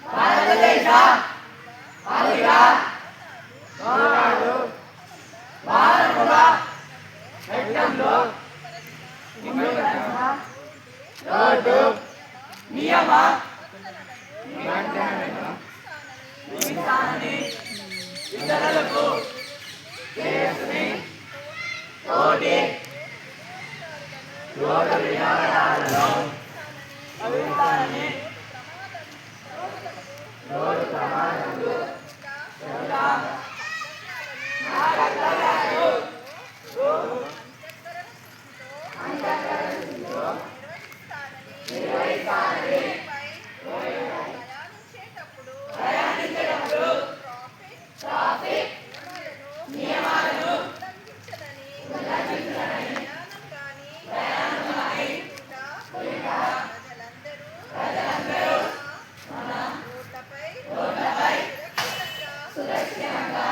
భారతదేశ ఆర్థిక భారముల చట్టంలో రోడ్డు నియమ నిబంధనలను ఇతరులకు చేసుకుని తోటి రోడ్డు వినియోగదారులను అభివృద్ధిని రోడ్డు ప్రమాదాలు సురక్షితంగా